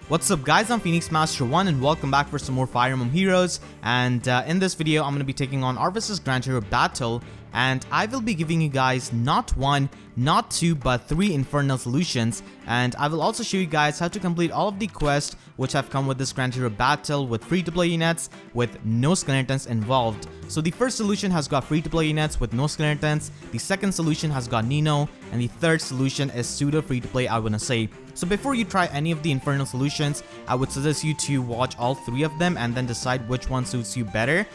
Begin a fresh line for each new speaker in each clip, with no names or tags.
What's up guys, I'm Phoenix Master 1 and welcome back for some more Fire Emblem Heroes. And in this video I'm going to be taking on Arvis's Grand Hero Battle, and I will be giving you guys not one, not two, but 3 Infernal solutions. And I will also show you guys how to complete all of the quests which have come with this Grand Hero Battle with free-to-play units with no skeletons involved. So the first solution has got free-to-play units with no skeletons, the second solution has got Nino, and the third solution is pseudo free-to-play, I wanna say. So before you try any of the Infernal solutions, I would suggest you to watch all 3 of them and then decide which one suits you better,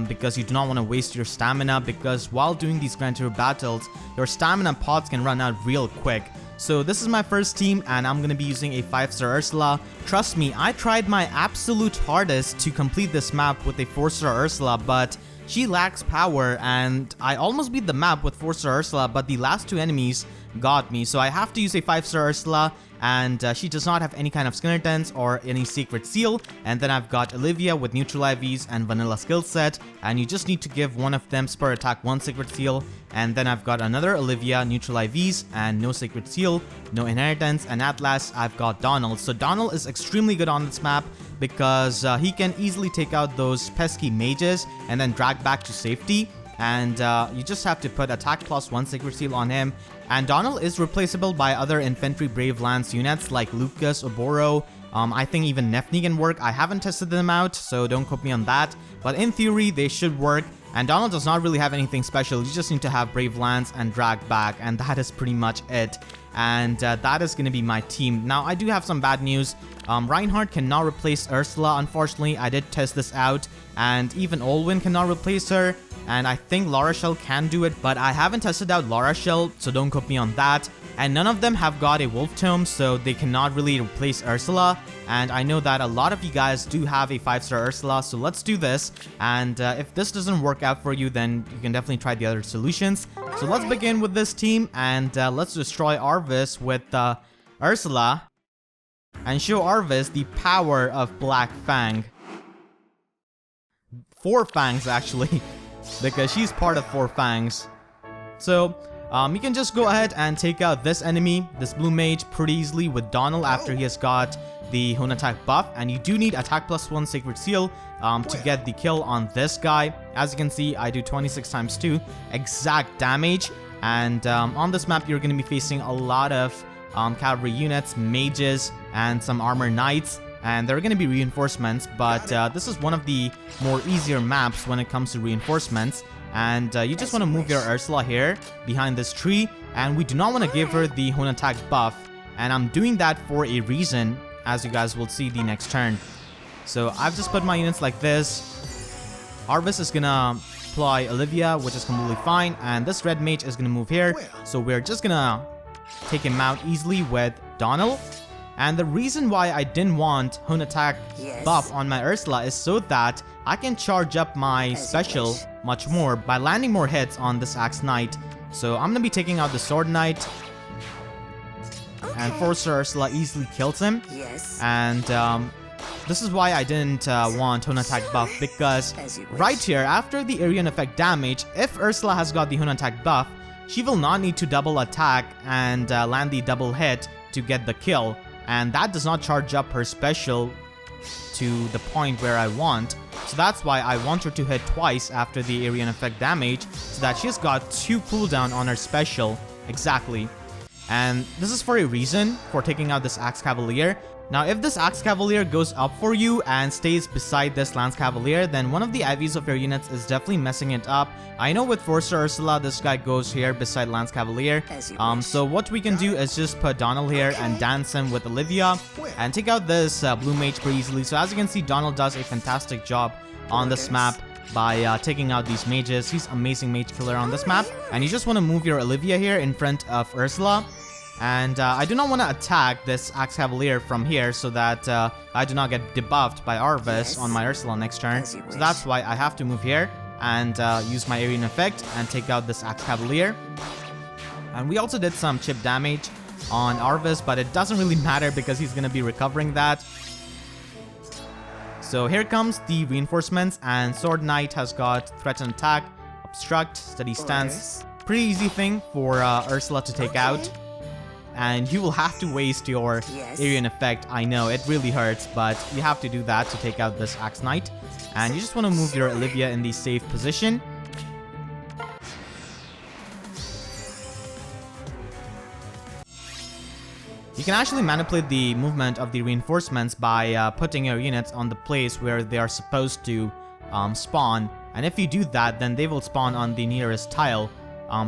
because you do not want to waste your stamina, because while doing these Grand Hero battles, your stamina pots can run out real quick. So this is my first team and I'm going to be using a 5-star Ursula. Trust me, I tried my absolute hardest to complete this map with a 4-star Ursula, but she lacks power and I almost beat the map with 4-star Ursula, but the last 2 enemies got me. So I have to use a 5-star Ursula, and she does not have any kind of skeletons or any secret seal. And then I've got Olivia with neutral IVs and vanilla skill set, and you just need to give one of them Spur Atk 1 secret seal. And then I've got another Olivia, neutral IVs and no secret seal, no inheritance. And at last I've got Donnel. So Donnel is extremely good on this map because he can easily take out those pesky mages and then drag back to safety. And you just have to put attack plus 1 secret seal on him. And Donnel is replaceable by other infantry brave lance units like Lucas, Oboro. I think even Nefni can work. I haven't tested them out, so don't quote me on that. But in theory, they should work. And Donnel does not really have anything special. You just need to have brave lance and drag back, and that is pretty much it. And that is going to be my team. Now, I do have some bad news. Reinhardt cannot replace Ursula, unfortunately. I did test this out, and even Olwyn cannot replace her. And I think Laura Shell can do it, but I haven't tested out Laura Shell, so don't quote me on that. And none of them have got a Wolf Tome, so they cannot really replace Ursula. And I know that a lot of you guys do have a 5-star Ursula, so let's do this. And if this doesn't work out for you, then you can definitely try the other solutions. So let's begin with this team, and let's destroy Arvis with Ursula and show Arvis the power of Black Fang. 4 Fangs, actually. Because she's part of 4 Fangs. So, you can just go ahead and take out this enemy, this blue mage, pretty easily with Donnel after he has got the Lunatic buff. And you do need attack plus 1 sacred seal to get the kill on this guy. As you can see, I do 26 times 2 exact damage. And on this map, you're going to be facing a lot of cavalry units, mages, and some armor knights. And there are going to be reinforcements, but this is one of the more easier maps when it comes to reinforcements. And you just want to move your Ursula here behind this tree, and we do not want to give her the Lunatic buff. And I'm doing that for a reason, as you guys will see the next turn. So I've just put my units like this. Arvis is going to apply Olivia, which is completely fine, and this red mage is going to move here. So we're just going to take him out easily with Donnel. And the reason why I didn't want Lunatic buff on my Ursula is so that I can charge up my special much more by landing more hits on this Axe Knight. So I'm going to be taking out the Sword Knight. And 4-star Ursula easily kills him. And this is why I didn't want Lunatic buff, because right here, after the Arian effect damage, if Ursula has got the Lunatic buff, she will not need to double attack and land the double hit to get the kill. And that does not charge up her special to the point where I want. So that's why I want her to hit twice after the Arian effect damage, so that she's got 2 cooldown on her special. Exactly. And this is for a reason for taking out this Axe Cavalier. Now, if this Axe Cavalier goes up for you and stays beside this Lance Cavalier, then one of the IVs of your units is definitely messing it up. I know with 4-star Ursula, this guy goes here beside Lance Cavalier. So what we can do is just put Donnel here and dance him with Olivia and take out this blue mage pretty easily. So as you can see, Donnel does a fantastic job on this map by taking out these mages. He's amazing mage killer on this map. And you just want to move your Olivia here in front of Ursula. And I do not want to attack this Axe Cavalier from here so that I do not get debuffed by Arvis on my Ursula next turn. So that's why I have to move here and use my Arian effect and take out this Axe Cavalier. And we also did some chip damage on Arvis, but it doesn't really matter because he's going to be recovering that. So here comes the reinforcements, and Sword Knight has got Threat and Attack, Obstruct, Steady Stance. Pretty easy thing for Ursula to take out. and you will have to waste your Aryan effect. I know, it really hurts, but you have to do that to take out this Axe Knight. And you just want to move your Olivia in the safe position. You can actually manipulate the movement of the reinforcements by putting your units on the place where they are supposed to spawn. And if you do that, then they will spawn on the nearest tile.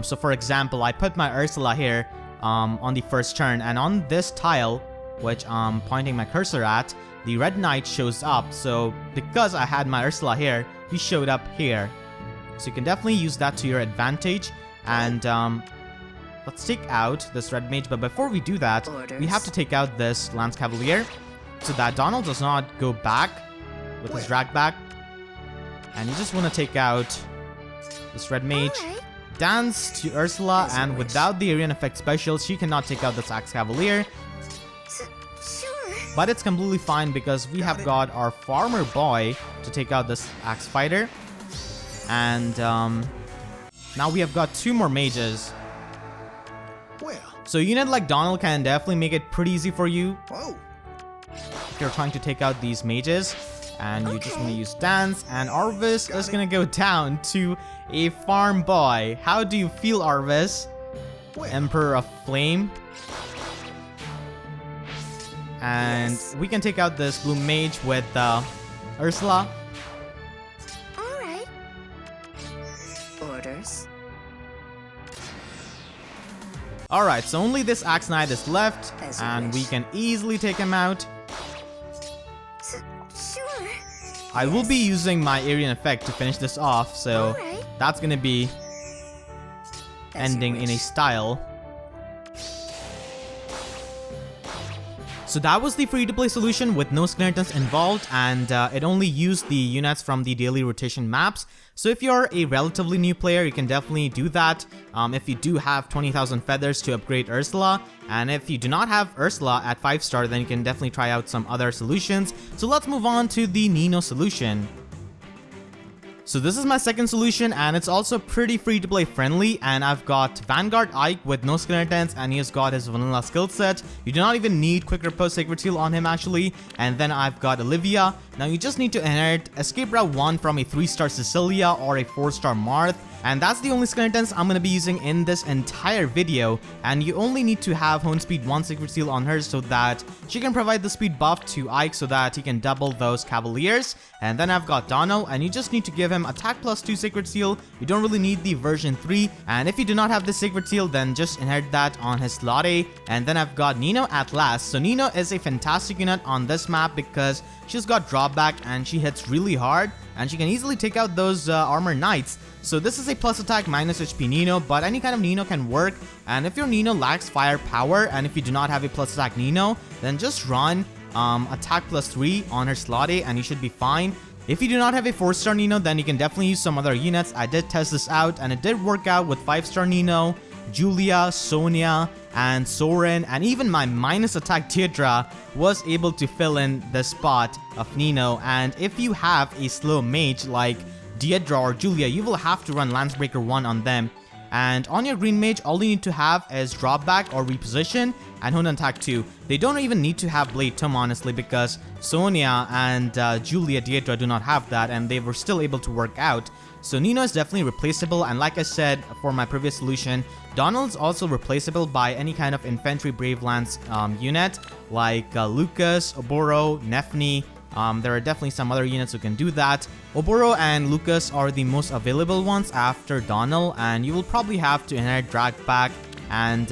So for example, I put my Ursula here on the first turn, and on this tile, which I'm pointing my cursor at, the Red Knight shows up. So because I had my Ursula here, he showed up here. So you can definitely use that to your advantage. And let's take out this Red Mage, but before we do that, we have to take out this Lance Cavalier so that Donnel does not go back with his drag back. And you just want to take out this Red Mage. Dance to Ursula, and without the Aryan effect special, she cannot take out this Axe Cavalier. But it's completely fine because we have got our Farmer Boy to take out this Axe Fighter. And now we have got 2 more mages. So a unit like Donnel can definitely make it pretty easy for you if you're trying to take out these mages. And you just want to use Dance, and Arvis is going to go down to a Farm Boy. How do you feel, Arvis? Emperor of Flame. And we can take out this Blue Mage with Ursula.
Alright. Orders.
Alright, so only this Axe Knight is left, and we can easily take him out.
Sure.
I will be using my Aryan effect to finish this off, so that's gonna be ending in a style. So that was the free-to-play solution with no skeletons involved, and it only used the units from the daily rotation maps. So if you're a relatively new player, you can definitely do that if you do have 20,000 feathers to upgrade Ursula. And if you do not have Ursula at 5-star, then you can definitely try out some other solutions. So let's move on to the Nino solution. So this is my second solution, and it's also pretty free-to-play friendly, and I've got Vanguard Ike with no skeletons, and he has got his vanilla skill set. You do not even need Quick Riposte Sacred Seal on him actually. And then I've got Olivia. Now you just need to inherit Escape Route 1 from a 3-star Cecilia or a 4-star Marth. And that's the only skeletons I'm going to be using in this entire video. And you only need to have Hone Speed 1 Sacred Seal on her so that she can provide the speed buff to Ike so that he can double those Cavaliers. And then I've got Donnel, and you just need to give him Attack plus 2 Sacred Seal. You don't really need the version 3. And if you do not have the Sacred Seal, then just inherit that on his slot A. And then I've got Nino at last. So Nino is a fantastic unit on this map because she's got drawback and she hits really hard. And she can easily take out those armor knights. So this is a plus attack minus HP Nino, but any kind of Nino can work. And if your Nino lacks firepower, and if you do not have a plus attack Nino, then just run attack plus 3 on her slot A and you should be fine. If you do not have a 4-star Nino, then you can definitely use some other units. I did test this out and it did work out with 5-star Nino, Julia, Sonia, and Soren, and even my minus attack Teodra was able to fill in the spot of Nino. And if you have a slow mage like Deidra or Julia, you will have to run Lancebreaker 1 on them. And on your green mage, all you need to have is dropback or reposition and Hone Attack 2. They don't even need to have Blade Tome, honestly, because Sonia and Julia Deidra do not have that, and they were still able to work out. So Nino is definitely replaceable, and like I said for my previous solution, Donnel is also replaceable by any kind of Infantry Brave Lance unit, like Lucas, Oboro, Nefni. There are definitely some other units who can do that. Oboro and Lucas are the most available ones after Donnel, and you will probably have to inherit Dragback and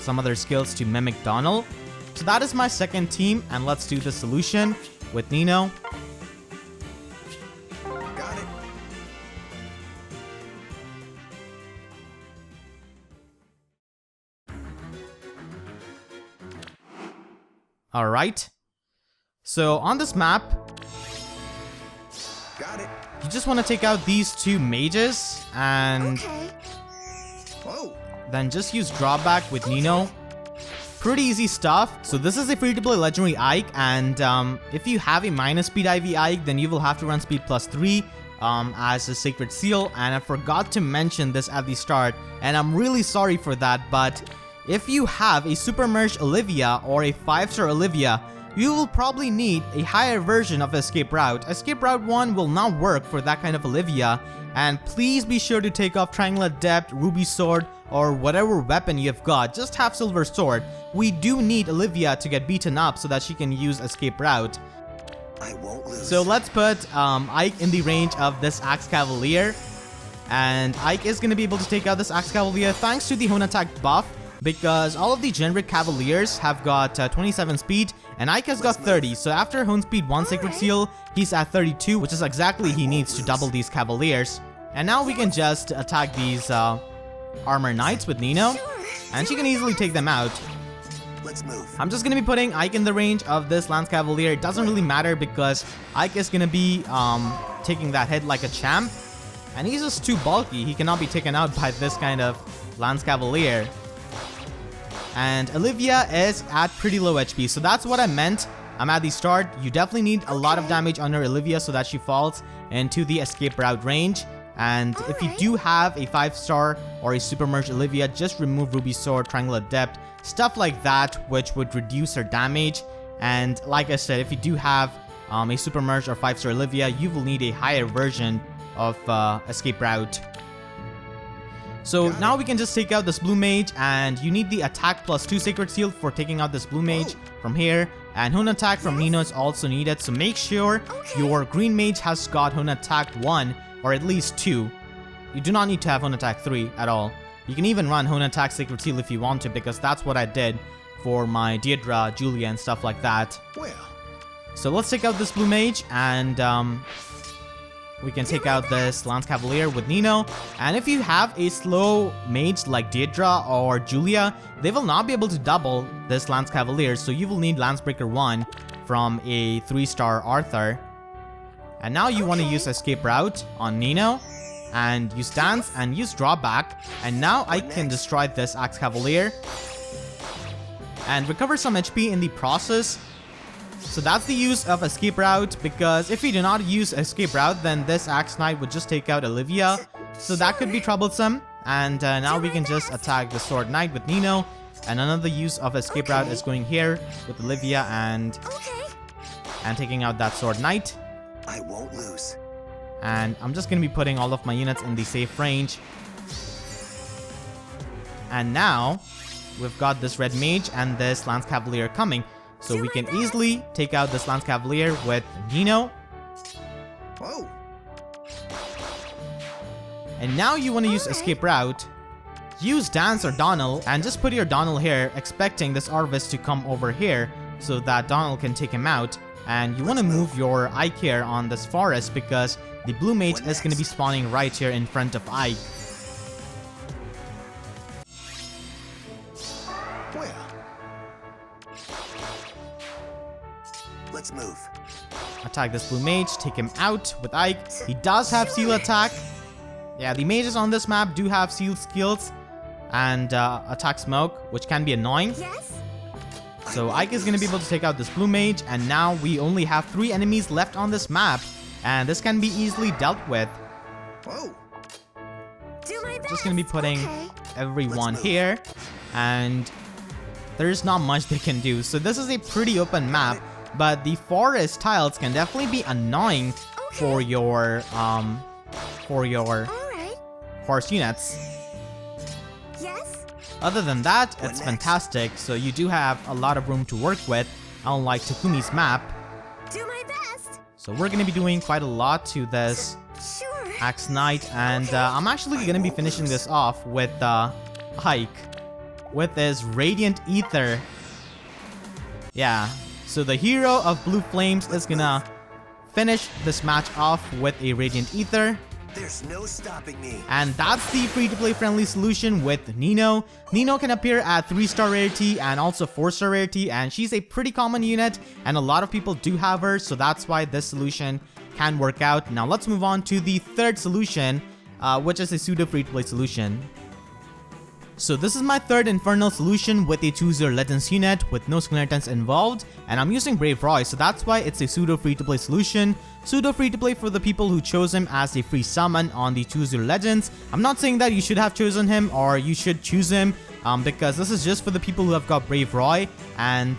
some other skills to mimic Donnel. So that is my second team, and let's do the solution with Nino.
Got it.
Alright. So on this map,
Got it.
you just want to take out these 2 mages and
Whoa.
then just use drawback with Nino. Pretty easy stuff. So this is a free-to-play legendary Ike, and if you have a minus speed IV Ike, then you will have to run speed plus 3 as a Sacred Seal. And I forgot to mention this at the start, and I'm really sorry for that, but if you have a Super Merge Olivia or a 5-star Olivia, you will probably need a higher version of Escape Route. Escape Route 1 will not work for that kind of Olivia, and please be sure to take off Triangle Adept, Ruby Sword, or whatever weapon you've got. Just have Silver Sword. We do need Olivia to get beaten up so that she can use Escape Route.
I won't lose.
So let's put Ike in the range of this Axe Cavalier, and Ike is going to be able to take out this Axe Cavalier thanks to the Hone Attack buff, because all of the generic Cavaliers have got 27 speed and Ike has got 30. So after Hone Speed 1 Sacred Seal, he's at 32, which is exactly he needs to double these Cavaliers. And now we can just attack these Armor Knights with Nino, and she can easily take them out.
Let's move.
I'm just going to be putting Ike in the range of this Lance Cavalier. It doesn't really matter because Ike is going to be taking that hit like a champ. And he's just too bulky. He cannot be taken out by this kind of Lance Cavalier. And Olivia is at pretty low HP. So that's what I meant. I'm at the start. You definitely need a lot of damage under Olivia so that she falls into the escape route range. And if you do have a 5-star or a Super Merge Olivia, just remove Ruby Sword, Triangle Adept, stuff like that, which would reduce her damage. And like I said, if you do have a Super Merge or 5-star Olivia, you will need a higher version of escape route. So now we can just take out this blue mage, and you need the attack plus 2 sacred seal for taking out this blue mage from here. And Hone Attack from Nino is also needed, so make sure your green mage has got Hone Attack 1 or at least 2. You do not need to have Hone Attack 3 at all. You can even run Hone Attack Sacred Seal if you want to, because that's what I did for my Deirdre, Julia, and stuff like that.
Well,
so let's take out this blue mage, and we can take out this Lance Cavalier with Nino. And if you have a slow mage like Deirdre or Julia, they will not be able to double this Lance Cavalier, so you will need Lancebreaker 1 from a 3-star Arthur. And now you want to use Escape Route on Nino, and use Dance and use Drawback, and now I can destroy this Axe Cavalier and recover some HP in the process. So that's the use of Escape Route, because if you do not use Escape Route, then this Axe Knight would just take out Olivia, so that could be troublesome. And now we can just attack the Sword Knight with Nino, and another use of Escape Route is going here with Olivia and taking out that Sword Knight.
I won't lose.
And I'm just going to be putting all of my units in the safe range. And now we've got this Red Mage and this Lance Cavalier coming. So we can easily take out this Lance Cavalier with Nino.
Whoa.
And now you want to use Escape Route. Use Dance or Donnel and just put your Donnel here, expecting this Arvis to come over here so that Donnel can take him out. And you want to move your Ike here on this forest, because the blue mage is going to be spawning right here in front of Ike.
Well, let's move.
Attack this blue mage, take him out with Ike. He does have seal attack. Yeah, the mages on this map do have seal skills and attack smoke, which can be annoying. So Ike is going to be able to take out this blue mage, and now we only have 3 enemies left on this map, and this can be easily dealt with.
Whoa.
Just going to be putting everyone here, and there's not much they can do. So this is a pretty open map, but the forest tiles can definitely be annoying for your horse units. Other than that, it's fantastic, so you do have a lot of room to work with, unlike Takumi's map. So we're going to be doing quite a lot to this Axe Knight, and I'm actually going to be finishing this off with Ike, with his Radiant Ether. Yeah, so the hero of Blue Flames is going to finish this match off with a Radiant Ether.
There's no stopping me.
And that's the free-to-play friendly solution with Nino. Nino can appear at 3-star rarity and also 4-star rarity, and she's a pretty common unit, and a lot of people do have her, so that's why this solution can work out. Now let's move on to the third solution, which is a pseudo free-to-play solution. So this is my third Infernal solution with a Choose Your Legends unit with no skeletons involved, and I'm using Brave Roy, so that's why it's a pseudo free-to-play solution. pseudo free to play for the people who chose him as a free summon on the Choose Your Legends. I'm not saying that you should have chosen him or you should choose him, because this is just for the people who have got Brave Roy, and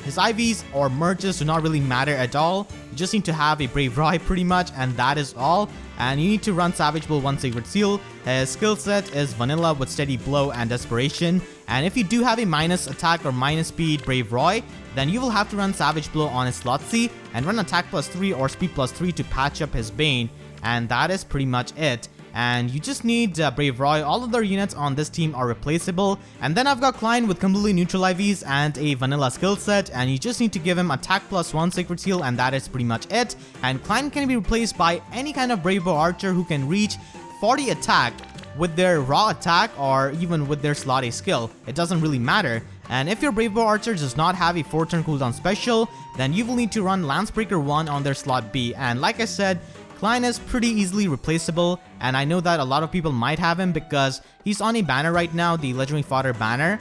his IVs or merges do not really matter at all. You just need to have a Brave Roy pretty much, and that is all. And you need to run Savage Blow 1 Sacred Seal. His skill set is Vanilla with Steady Blow and Desperation. And if you do have a minus attack or minus speed Brave Roy, then you will have to run Savage Blow on his slot C and run attack +3 or speed +3 to patch up his Bane. And that is pretty much it. And you just need Brave Roy. All other units on this team are replaceable. And then I've got Klein with completely neutral IVs and a vanilla skill set, and you just need to give him attack +1 Sacred Seal, and that is pretty much it. And Klein can be replaced by any kind of Brave Bow Archer who can reach 40 attack with their raw attack or even with their slot A skill. It doesn't really matter. And if your Brave Bow Archer does not have a 4-turn cooldown special, then you will need to run Lancebreaker 1 on their slot B. And like I said, Klein is pretty easily replaceable, and I know that a lot of people might have him because he's on a banner right now, the Legendary Fodder banner,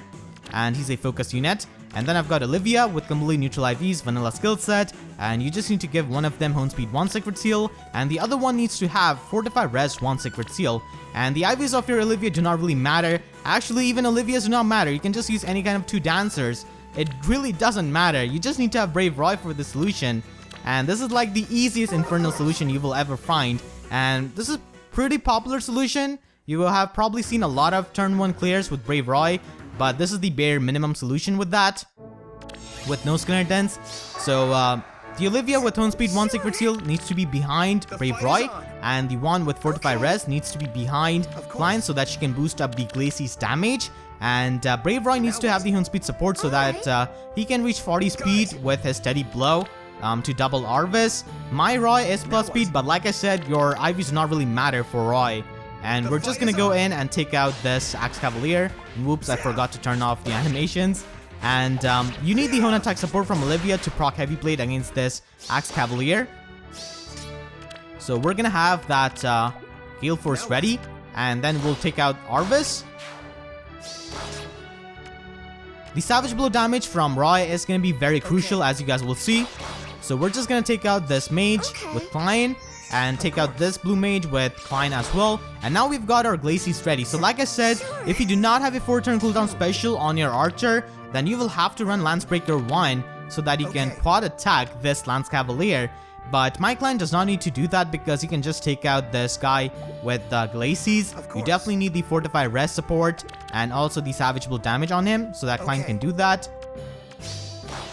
and he's a focus unit. And then I've got Olivia with completely neutral IVs, vanilla skill set, and you just need to give one of them Hone Speed 1 Sacred Seal, and the other one needs to have Fortify Res 1 Sacred Seal. And the IVs of your Olivia do not really matter. Actually, even Olivia's do not matter. You can just use any kind of 2 dancers. It really doesn't matter. You just need to have Brave Roy for the solution. And this is like the easiest Infernal solution you will ever find. And this is pretty popular solution. You will have probably seen a lot of turn 1 clears with Brave Roy, but this is the bare minimum solution with that, with no skeletons. So the Olivia with Hone Speed 1 Sacred Seal needs to be behind Brave Roy, and the one with Fortify Res needs to be behind Klein so that she can boost up the Glacy's damage. And Brave Roy needs to have the Hone Speed support so that he can reach 40 speed with his Steady Blow to double Arvis. My Roy is plus speed, but like I said, your IVs do not really matter for Roy. And we're just gonna go in and take out this Axe Cavalier. And whoops, I forgot to turn off the animations. And you need the Hone attack support from Olivia to proc Heavy Blade against this Axe Cavalier. So we're gonna have that Gale Force ready, and then we'll take out Arvis. The Savage Blow damage from Roy is gonna be very crucial, as you guys will see. So we're just gonna take out this mage with Klein, and take out this blue mage with Klein as well. And now we've got our Glacies ready. So like I said, if you do not have a 4-turn cooldown special on your archer, then you will have to run Lancebreaker 1 so that you can quad attack this Lance Cavalier. But my Klein does not need to do that because he can just take out this guy with Glacies. You definitely need the Fortify Res support and also the Savage Blow damage on him so that Klein can do that.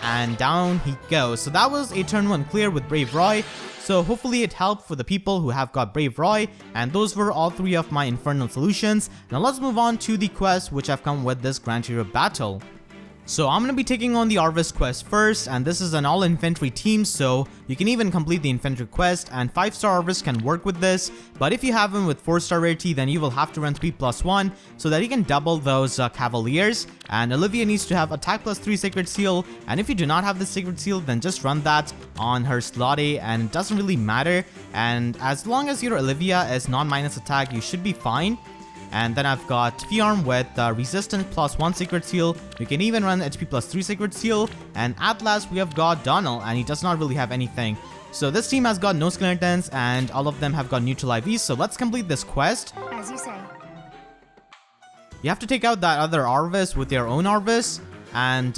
And down he goes. So that was a turn 1 clear with Brave Roy. So hopefully it helped for the people who have got Brave Roy. And those were all 3 of my Infernal solutions. Now let's move on to the quest which have come with this Grand Hero battle. So I'm going to be taking on the Arvis quest first, and this is an all infantry team, so you can even complete the infantry quest, and 5-star Arvis can work with this. But if you have him with 4-star rarity, then you will have to run speed +1 so that he can double those cavaliers. And Olivia needs to have attack +3 Sacred Seal, and if you do not have the Sacred Seal, then just run that on her slot A, and it doesn't really matter. And as long as your Olivia is non-minus attack, you should be fine. And then I've got Fiarm with Resistance +1 Sacred Seal. You can even run HP +3 Sacred Seal. And at last we have got Donnel, and he does not really have anything. So this team has got no skeletons, and all of them have got neutral IVs. So let's complete this quest.
As you say.
You have to take out that other Arvis with your own Arvis. And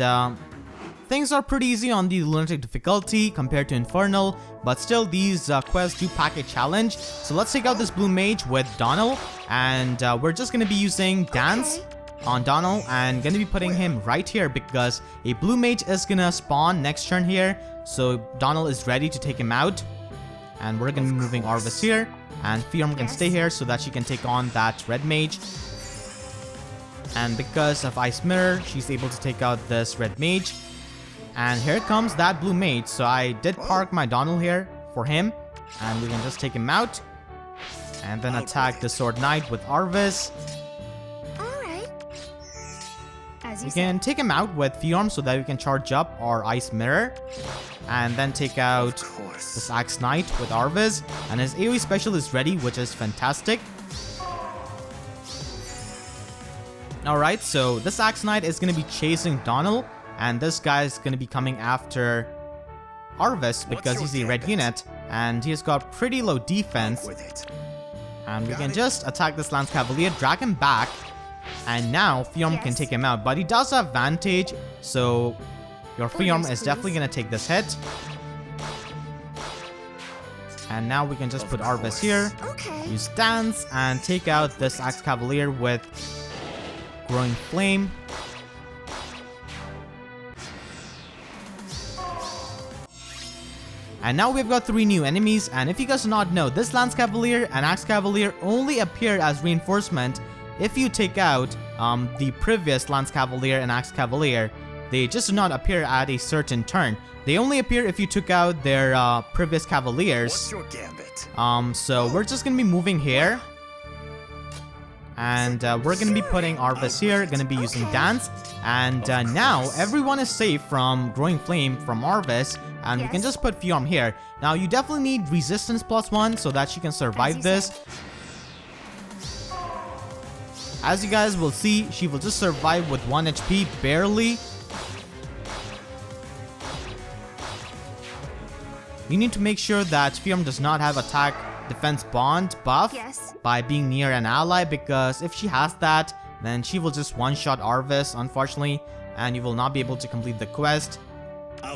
things are pretty easy on the Lunatic difficulty compared to Infernal. But still, these quests do pack a challenge. So let's take out this blue mage with Donnel. And we're just going to be using Dance on Donnel and going to be putting him right here because a blue mage is going to spawn next turn here. So Donnel is ready to take him out. And we're going to be moving Arvis here. And Fiorm can stay here so that she can take on that red mage. And because of Ice Mirror, she's able to take out this red mage. And here comes that blue mage. So I did park my Donnel here for him. And we can just take him out. And then attack the Sword Knight with Arvis.
Alright.
We can take him out with Fiorm so that we can charge up our Ice Mirror. And then take out this Axe Knight with Arvis. And his AoE special is ready, which is fantastic. Alright, so this Axe Knight is going to be chasing Donnel. And this guy is going to be coming after Arvis because he's a red unit and he's got pretty low defense.
With it.
And we can just attack this Lance Cavalier, drag him back, and now Fiorm can take him out. But he does have Vantage, so your Fiorm is definitely going to take this hit. And now we can just put Arvis here,
Okay.
use Dance, and take out this Axe Cavalier with Growing Flame. And now we've got 3 new enemies, and if you guys do not know, this Lance Cavalier and Axe Cavalier only appear as reinforcement if you take out the previous Lance Cavalier and Axe Cavalier. They just do not appear at a certain turn. They only appear if you took out their previous Cavaliers.
What's your gambit?
So we're just gonna be moving here. And we're gonna be putting Arvis here, gonna be using Dance. And now everyone is safe from Growing Flame from Arvis. And we can just put Fiorm here. Now you definitely need resistance +1 so that she can survive this. As you guys will see, she will just survive with 1 HP, barely. You need to make sure that Fiorm does not have attack defense bond buff by being near an ally, because if she has that, then she will just one-shot Arvis, unfortunately, and you will not be able to complete the quest,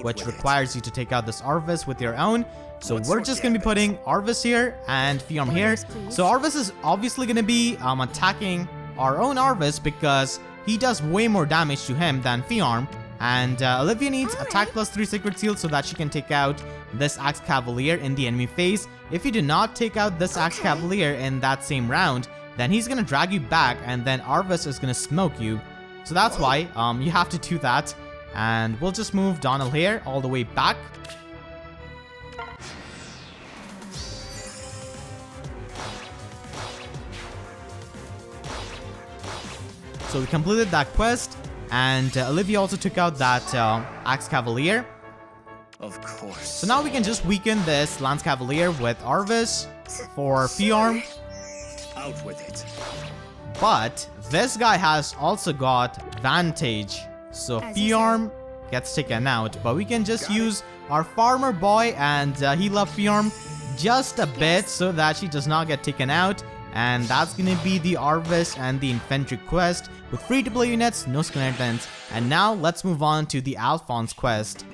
which requires you to take out this Arvis with your own. So we're just going to be putting Arvis here and Fiorm here. So Arvis is obviously going to be attacking our own Arvis because he does way more damage to him than Fiorm. And Olivia needs attack +3 Sacred Seal so that she can take out this Axe Cavalier in the enemy phase. If you do not take out this Axe Cavalier in that same round, then he's going to drag you back and then Arvis is going to smoke you. So that's why you have to do that. And we'll just move Donnel here all the way back. So we completed that quest, and Olivia also took out that Axe Cavalier.
Of course.
So now we can just weaken this Lance Cavalier with Arvis for Fiorm.
Out with it.
But this guy has also got Vantage. So Fiorm gets taken out, but we can just use our farmer boy and heal up Fiorm just a bit so that she does not get taken out. And that's gonna be the Arvis and the Infantry quest with free-to-play units, no skeletons. And now let's move on to the Aflonse quest.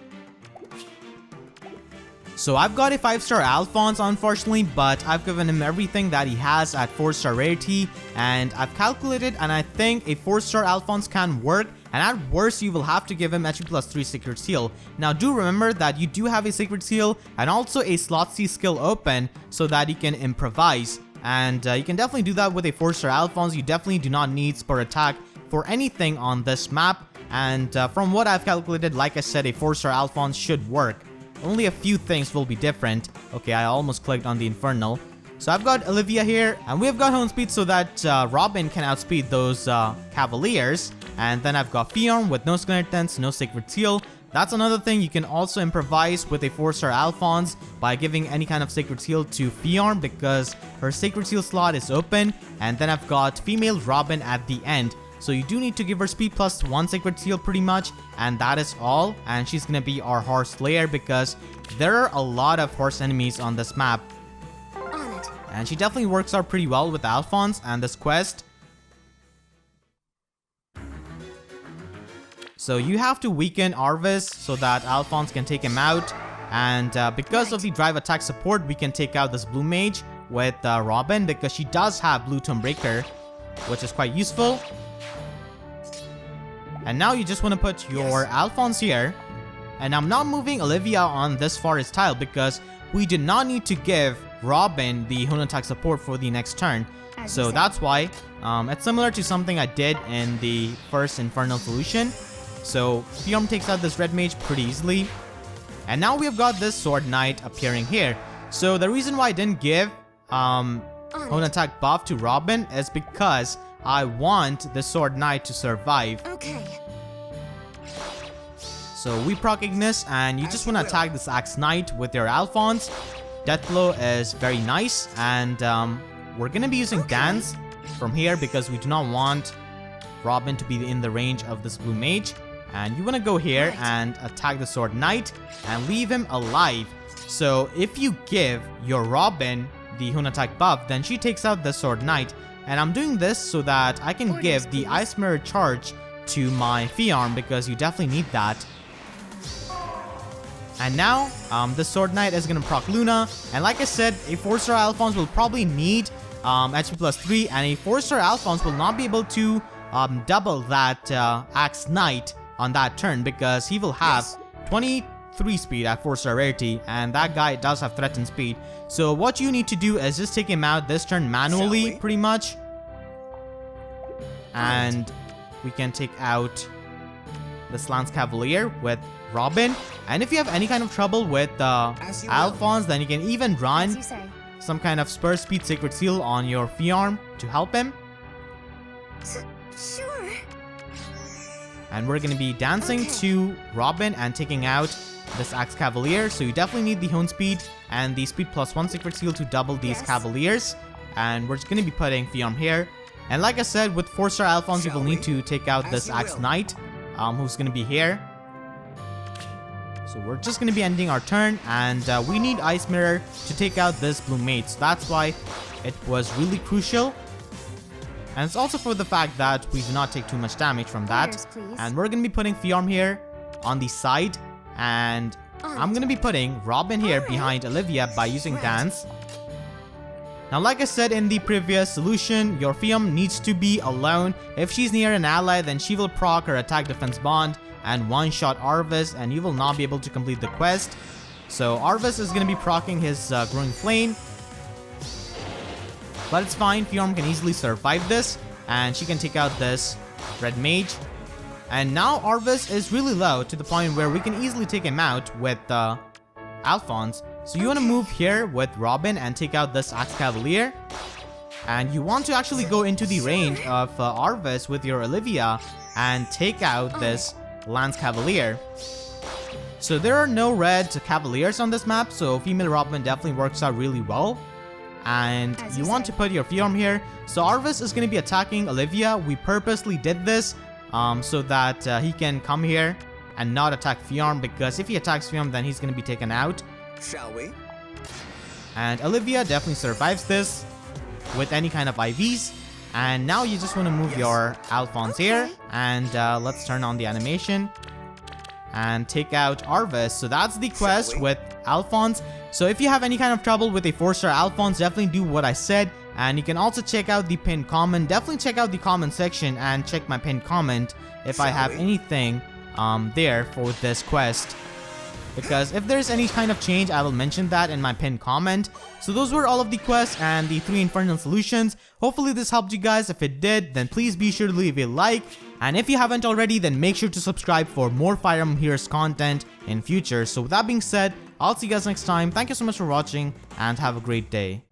So I've got a 5-star Aflonse, unfortunately, but I've given him everything that he has at 4-star rarity, and I've calculated, and I think a 4-star Aflonse can work, and at worst you will have to give him HP +3 Sacred Seal. Now do remember that you do have a Sacred Seal and also a slot C skill open so that you can improvise, and you can definitely do that with a 4-star Aflonse. You definitely do not need Spur Atk for anything on this map, and from what I've calculated, like I said, a 4-star Aflonse should work. Only a few things will be different. Okay, I almost clicked on the Infernal. So I've got Olivia here, and we've got Hone Speed so that Robin can outspeed those Cavaliers. And then I've got Fiorm with no Skeletons, no Sacred Seal. That's another thing, you can also improvise with a 4-star Aflonse by giving any kind of Sacred Seal to Fiorm because her Sacred Seal slot is open. And then I've got female Robin at the end. So you do need to give her speed +1 Sacred Seal pretty much, and that is all. And she's gonna be our horse slayer because there are a lot of horse enemies on this map.
On it.
And she definitely works out pretty well with Aflonse and this quest. So you have to weaken Arvis so that Aflonse can take him out. And because of the drive attack support, we can take out this blue mage with Robin because she does have blue Tomb Breaker, which is quite useful. And now you just want to put your Aflonse here. And I'm not moving Olivia on this forest tile because we do not need to give Robin the Hone attack support for the next turn. So that's why it's similar to something I did in the first Infernal solution. So Fiorm takes out this red mage pretty easily. And now we've got this Sword Knight appearing here. So the reason why I didn't give Hone attack buff to Robin is because I want the Sword Knight to survive.
Okay.
So we proc Ignis, and you just want to attack this Axe Knight with your Aflonse. Death Blow is very nice, and we're going to be using Dance from here because we do not want Robin to be in the range of this blue mage. And you want to go here and attack the Sword Knight and leave him alive. So if you give your Robin the Lunatic buff, then she takes out the Sword Knight. And I'm doing this so that I can give the Ice Mirror charge to my Fiarm, because you definitely need that. And now, the Sword Knight is going to proc Luna. And like I said, a 4-star Aflonse will probably need HP plus 3. And a 4-star Aflonse will not be able to double that Axe Knight on that turn, because he will have 23 speed at 4-star rarity. And that guy does have threatened speed. So what you need to do is just take him out this turn manually, pretty much. And we can take out this Lance Cavalier with Robin. And if you have any kind of trouble with Alphonse, then you can even run some kind of Spur Speed Sacred Seal on your Fiarm to help him.
Sure.
And we're going to be dancing to Robin and taking out this Axe Cavalier. So you definitely need the Hone Speed and the Speed plus 1 Sacred Seal to double these Cavaliers. And we're just going to be putting Fiarm here. And like I said, with 4-star Alphonse, you will need to take out this Axe Knight, who's going to be here. So we're just going to be ending our turn, and we need Ice Mirror to take out this Blue Mage. So that's why it was really crucial. And it's also for the fact that we do not take too much damage from that. And we're going to be putting Fiarm here on the side. And I'm going to be putting Robin here behind Olivia by using Dance. Now, like I said in the previous solution, your Fiarm needs to be alone. If she's near an ally, then she will proc her attack defense bond and one-shot Arvis, and you will not be able to complete the quest. So Arvis is going to be proccing his Growing Flame. But it's fine, Fiarm can easily survive this, and she can take out this Red Mage. And now Arvis is really low to the point where we can easily take him out with Alphonse. So you want to move here with Robin and take out this Axe Cavalier. And you want to actually go into the range of Arvis with your Olivia and take out this Lance Cavalier. So there are no red Cavaliers on this map, so female Robin definitely works out really well. And you want to put your Fiarm here. So Arvis is going to be attacking Olivia. We purposely did this so that he can come here and not attack Fiarm, because if he attacks Fiarm, then he's going to be taken out.
Shall we?
And Olivia definitely survives this with any kind of IVs. And now you just want to move your Alphonse here. And let's turn on the animation and take out Arvis. So that's the quest with Alphonse. So if you have any kind of trouble with a 4-star Alphonse, definitely do what I said. And you can also check out the pinned comment. Definitely check out the comment section and check my pinned comment if I have anything there for this quest. Because if there's any kind of change, I will mention that in my pinned comment. So those were all of the quests and the 3 Infernal solutions. Hopefully this helped you guys. If it did, then please be sure to leave a like. And if you haven't already, then make sure to subscribe for more Fire Emblem Heroes content in future. So with that being said, I'll see you guys next time. Thank you so much for watching and have a great day.